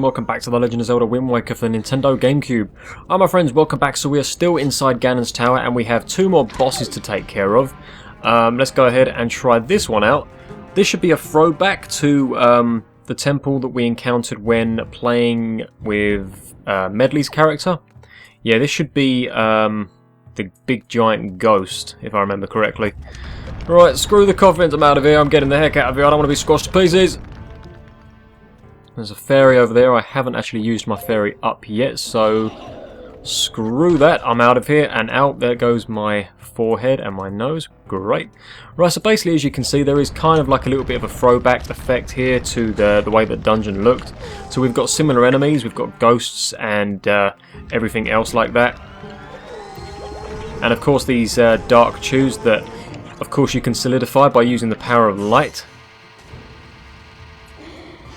Welcome back to the Legend of Zelda Wind Waker for the Nintendo GameCube. Hi my friends, welcome back. So we are still inside Ganon's tower and we have two more bosses to take care of. Let's go ahead and try this one out. This should be a throwback to the temple that we encountered when playing with Medley's character. Yeah, this should be the big giant ghost, if I remember correctly. Right, screw the coffins, I'm out of here. I'm getting the heck out of here. I don't want to be squashed to pieces. There's a fairy over there. I haven't actually used my fairy up yet, so screw that. I'm out of here and out. There goes my forehead and my nose. Great. Right, so basically, as you can see, there is kind of like a little bit of a throwback effect here to the way that dungeon looked. So we've got similar enemies. We've got ghosts and everything else like that. And of course, these dark chews that, of course, you can solidify by using the power of light.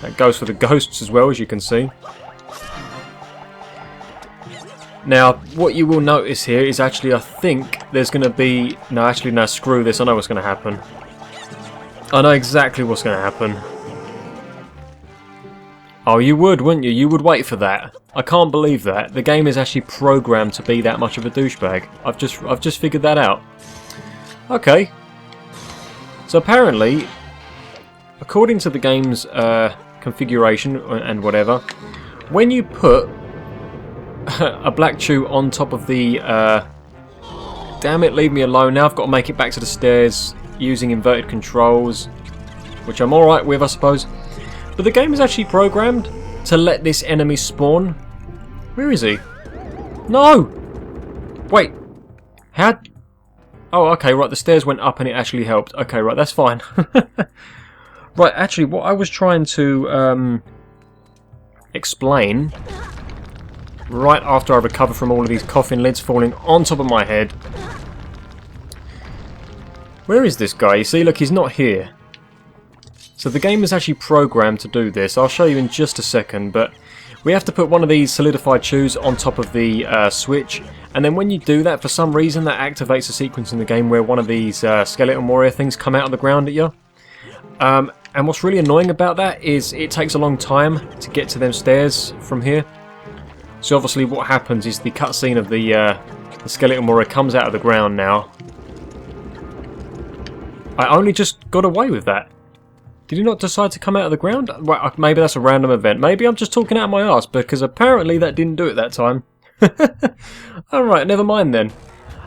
That goes for the ghosts as well, as you can see. Now, what you will notice here is actually, I think there's going to be... No, actually, no, screw this. I know what's going to happen. I know exactly what's going to happen. Oh, you would, wouldn't you? You would wait for that. I can't believe that. The game is actually programmed to be that much of a douchebag. I've just figured that out. Okay. So apparently, according to the game's configuration and whatever, when you put a black chew on top of the damn it, leave me alone. Now I've got to make it back to the stairs using inverted controls, which I'm alright with, I suppose. But the game is actually programmed to let this enemy spawn. Where is he? No! Wait. How? Oh, okay, right, the stairs went up and it actually helped. Okay, right, that's fine. Right, actually, what I was trying to explain, right after I recover from all of these coffin lids falling on top of my head. Where is this guy? You see, look, he's not here. So the game is actually programmed to do this. I'll show you in just a second, but we have to put one of these solidified chews on top of the switch, and then when you do that, for some reason, that activates a sequence in the game where one of these skeleton warrior things come out of the ground at you. And what's really annoying about that is it takes a long time to get to them stairs from here. So obviously what happens is the cutscene of the skeleton warrior comes out of the ground now. I only just got away with that. Did he not decide to come out of the ground? Well, maybe that's a random event. Maybe I'm just talking out of my arse, because apparently that didn't do it that time. Alright, never mind then.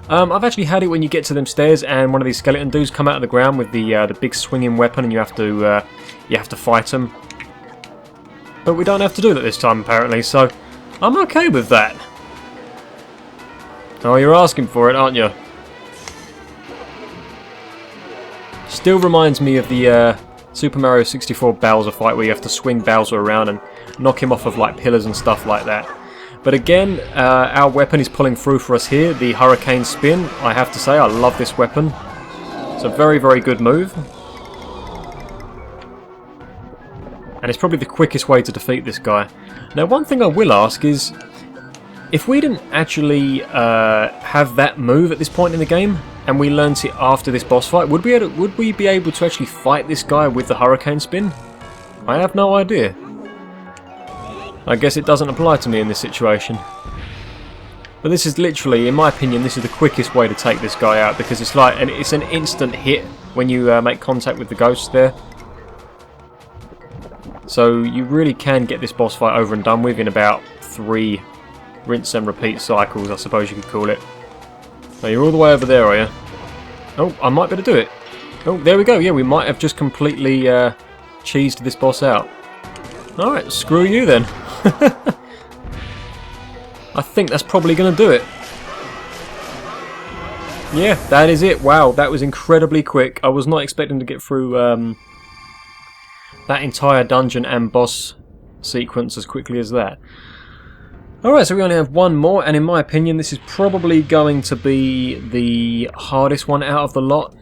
I've actually had it when you get to them stairs and one of these skeleton dudes come out of the ground with the big swinging weapon, and you have to fight them. But we don't have to do that this time apparently, so I'm okay with that. Oh, you're asking for it, aren't you? Still reminds me of the Super Mario 64 Bowser fight where you have to swing Bowser around and knock him off of like pillars and stuff like that. But again, our weapon is pulling through for us here, the Hurricane Spin. I have to say, I love this weapon. It's a very, very good move. And it's probably the quickest way to defeat this guy. Now, one thing I will ask is, if we didn't actually have that move at this point in the game, and we learnt it after this boss fight, would we be able to actually fight this guy with the Hurricane Spin? I have no idea. I guess it doesn't apply to me in this situation. But this is literally, in my opinion, this is the quickest way to take this guy out, because it's like it's an instant hit when you make contact with the ghosts there. So you really can get this boss fight over and done with in about 3 rinse and repeat cycles, I suppose you could call it. So you're all the way over there, are you? Oh, I might be able to do it. Oh, there we go. Yeah, we might have just completely cheesed this boss out. Alright, screw you then. I think that's probably going to do it. Yeah, that is it. Wow, that was incredibly quick. I was not expecting to get through that entire dungeon and boss sequence as quickly as that. Alright, so we only have one more, and in my opinion this is probably going to be the hardest one out of the lot.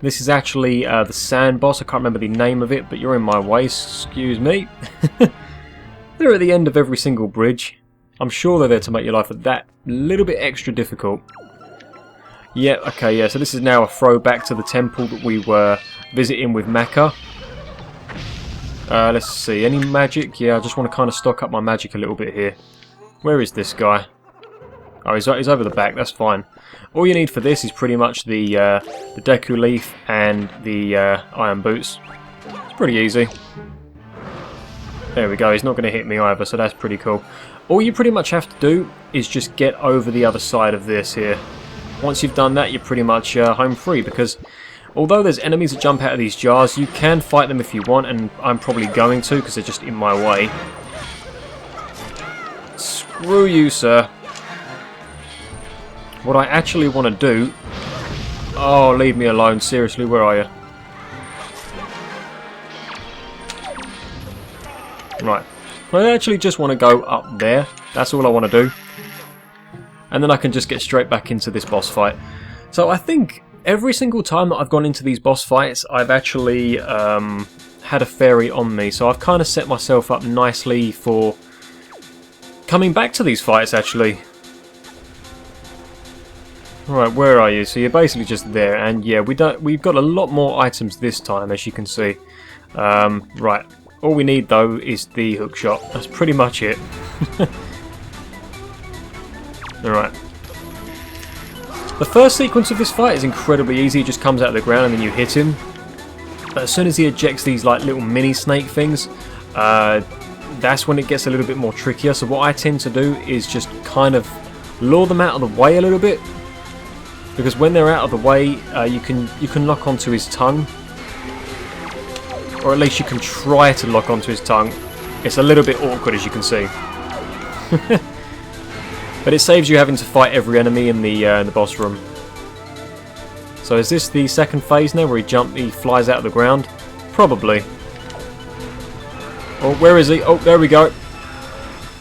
This is actually the sand boss. I can't remember the name of it, but you're in my way, excuse me. They're at the end of every single bridge. I'm sure they're there to make your life that little bit extra difficult. Yeah, okay, yeah, so this is now a throwback to the temple that we were visiting with Maka. Let's see, any magic? Yeah, I just want to kind of stock up my magic a little bit here. Where is this guy? Oh, he's over the back, that's fine. All you need for this is pretty much the Deku Leaf and the Iron Boots. It's pretty easy. There we go, he's not going to hit me either, so that's pretty cool. All you pretty much have to do is just get over the other side of this here. Once you've done that, you're pretty much home free, because although there's enemies that jump out of these jars, you can fight them if you want, and I'm probably going to because they're just in my way. Screw you, sir. What I actually want to do... Oh, leave me alone. Seriously, where are you? Right. I actually just want to go up there. That's all I want to do. And then I can just get straight back into this boss fight. So I think every single time that I've gone into these boss fights, I've actually had a fairy on me. So I've kind of set myself up nicely for coming back to these fights, actually. Right, where are you? So you're basically just there, and yeah, we've got a lot more items this time, as you can see. Right, all we need though is the hook shot. That's pretty much it. Alright. The first sequence of this fight is incredibly easy. He just comes out of the ground and then you hit him. But as soon as he ejects these like little mini snake things, that's when it gets a little bit more trickier. So what I tend to do is just kind of lure them out of the way a little bit. Because when they're out of the way, you can lock onto his tongue. Or at least you can try to lock onto his tongue. It's a little bit awkward, as you can see. But it saves you having to fight every enemy in the boss room. So is this the second phase now, where he flies out of the ground? Probably. Oh, where is he? Oh, there we go.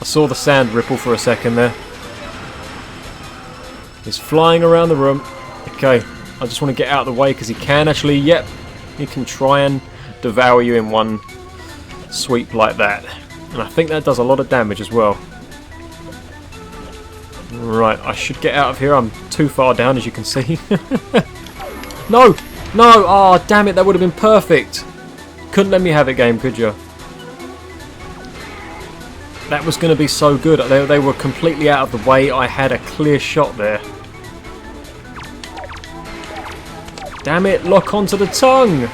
I saw the sand ripple for a second there. He's flying around the room. Okay, I just want to get out of the way because he can actually, yep, he can try and devour you in one sweep like that. And I think that does a lot of damage as well. Right, I should get out of here. I'm too far down, as you can see. No! No! Oh, damn it, that would have been perfect. Couldn't let me have it, game, could you? That was going to be so good. They were completely out of the way. I had a clear shot there. Damn it, lock onto the tongue!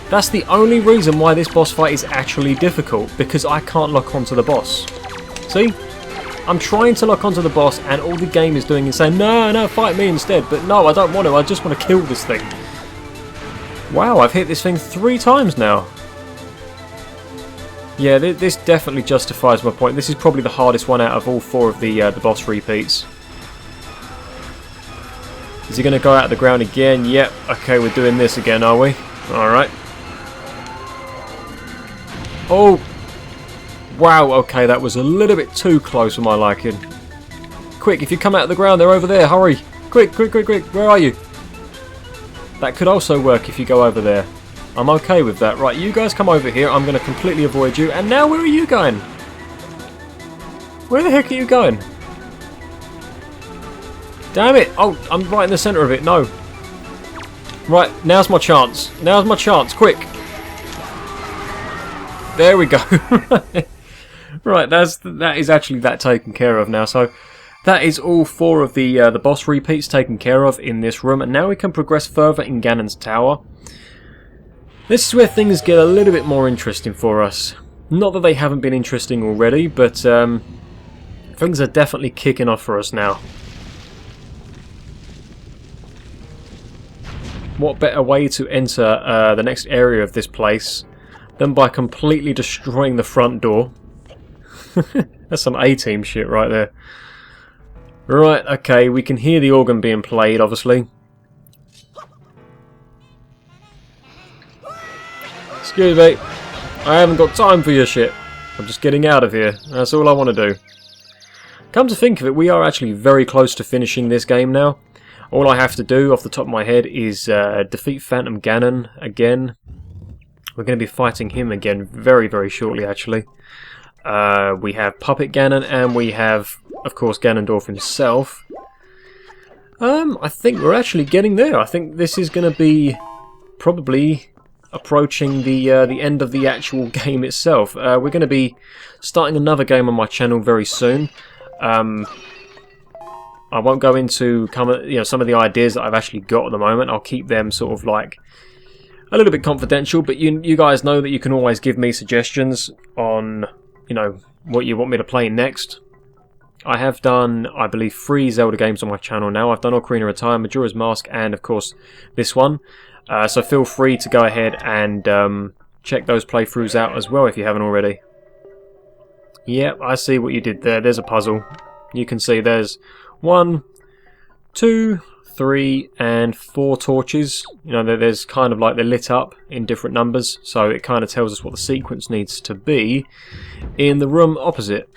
That's the only reason why this boss fight is actually difficult, because I can't lock onto the boss. See? I'm trying to lock onto the boss and all the game is doing is saying, no, no, fight me instead. But no, I don't want to. I just want to kill this thing. Wow, I've hit this thing 3 times now. Yeah, this definitely justifies my point. This is probably the hardest one out of all 4 of the boss repeats. Is he going to go out of the ground again? Yep. Okay, we're doing this again, are we? Alright. Oh! Wow, okay, that was a little bit too close for my liking. Quick, if you come out of the ground, they're over there, hurry! Quick, quick, quick, quick, where are you? That could also work if you go over there. I'm okay with that. Right, you guys come over here, I'm going to completely avoid you. And now where are you going? Where the heck are you going? Damn it! Oh, I'm right in the centre of it, no. Right, now's my chance. Now's my chance, quick! There we go. Right, that is actually that taken care of now. So that is all 4 of the boss repeats taken care of in this room, and now we can progress further in Ganon's tower. This is where things get a little bit more interesting for us. Not that they haven't been interesting already, but things are definitely kicking off for us now. What better way to enter the next area of this place than by completely destroying the front door? That's some A-team shit right there. Right, okay, we can hear the organ being played, obviously. Excuse me, I haven't got time for your shit. I'm just getting out of here. That's all I want to do. Come to think of it, we are actually very close to finishing this game now. All I have to do, off the top of my head, is defeat Phantom Ganon again. We're going to be fighting him again very, very shortly, actually. We have Puppet Ganon, and we have, of course, Ganondorf himself. I think we're actually getting there. I think this is going to be probably approaching the end of the actual game itself. We're going to be starting another game on my channel very soon. I won't go into some of the ideas that I've actually got at the moment. I'll keep them sort of like a little bit confidential, but you guys know that you can always give me suggestions on what you want me to play next. I have done, I believe, 3 Zelda games on my channel now. I've done Ocarina of Time, Majora's Mask, and of course this one. So feel free to go ahead and check those playthroughs out as well if you haven't already. Yep, I see what you did there. There's a puzzle. You can see there's 1, 2, 3, and 4 torches. There's kind of like they're lit up in different numbers, so it kind of tells us what the sequence needs to be in the room opposite.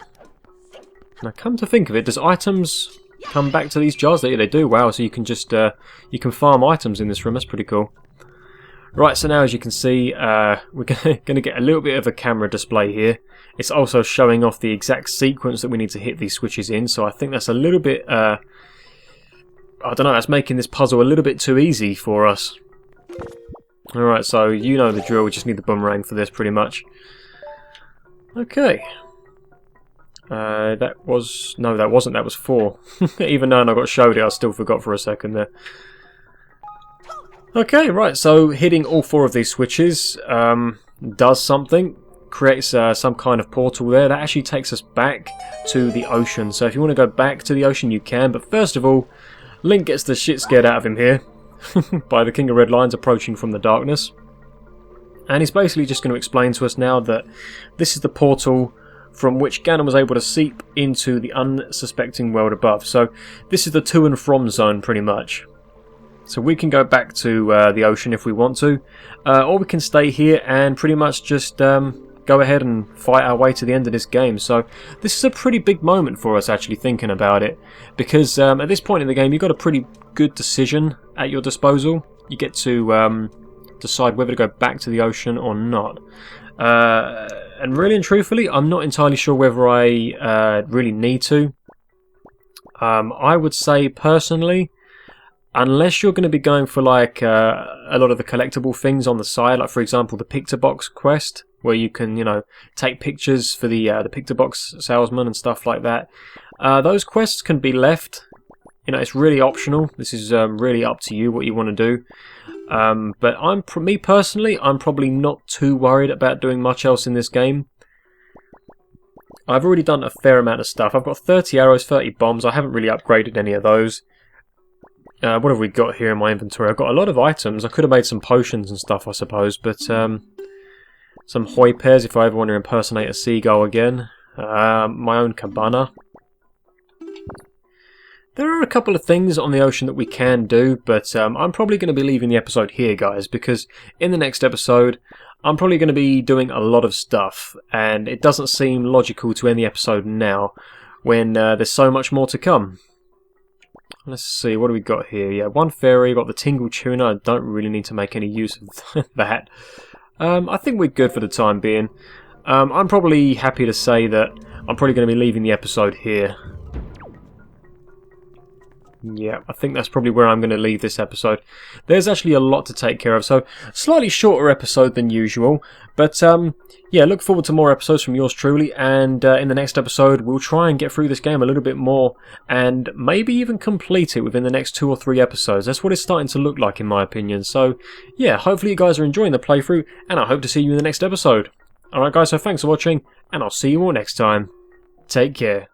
Now, come to think of it, does items come back to these jars? Yeah, they do. Wow, so you can just you can farm items in this room. That's pretty cool. Right, so now as you can see, we're going to get a little bit of a camera display here. It's also showing off the exact sequence that we need to hit these switches in, so I think that's a little bit, I don't know, that's making this puzzle a little bit too easy for us. Alright, so you know the drill, we just need the boomerang for this pretty much. Okay. That wasn't, that was 4. Even though I got showed it, I still forgot for a second there. Okay, right, so hitting all 4 of these switches does something, creates some kind of portal there. That actually takes us back to the ocean. So if you want to go back to the ocean, you can, but first of all, Link gets the shit scared out of him here by the King of Red Lions approaching from the darkness. And he's basically just going to explain to us now that this is the portal from which Ganon was able to seep into the unsuspecting world above. So this is the to and from zone pretty much. So we can go back to the ocean if we want to, or we can stay here and pretty much just go ahead and fight our way to the end of this game. So this is a pretty big moment for us, actually, thinking about it, because at this point in the game you've got a pretty good decision at your disposal. You get to decide whether to go back to the ocean or not. And really and truthfully, I'm not entirely sure whether I really need to. I would say personally, unless you're going to be going for like a lot of the collectible things on the side, like for example the picture box quest, where you can take pictures for the picture box salesman and stuff like that. Those quests can be left. It's really optional. This is really up to you what you want to do. But me personally, I'm probably not too worried about doing much else in this game. I've already done a fair amount of stuff. I've got 30 arrows, 30 bombs. I haven't really upgraded any of those. What have we got here in my inventory? I've got a lot of items. I could have made some potions and stuff, I suppose, but some hoi pears if I ever want to impersonate a seagull again. My own cabana. There are a couple of things on the ocean that we can do, but I'm probably going to be leaving the episode here, guys, because in the next episode I'm probably going to be doing a lot of stuff, and it doesn't seem logical to end the episode now when there's so much more to come. Let's see, what do we got here? Yeah, 1 fairy, got the Tingle Tuna. I don't really need to make any use of that. I think we're good for the time being. I'm probably happy to say that I'm probably going to be leaving the episode here. Yeah, I think that's probably where I'm going to leave this episode. There's actually a lot to take care of, so slightly shorter episode than usual. But yeah, look forward to more episodes from yours truly, and in the next episode we'll try and get through this game a little bit more, and maybe even complete it within the next 2 or 3 episodes. That's what it's starting to look like in my opinion. So yeah, hopefully you guys are enjoying the playthrough, and I hope to see you in the next episode. Alright guys, so thanks for watching, and I'll see you all next time. Take care.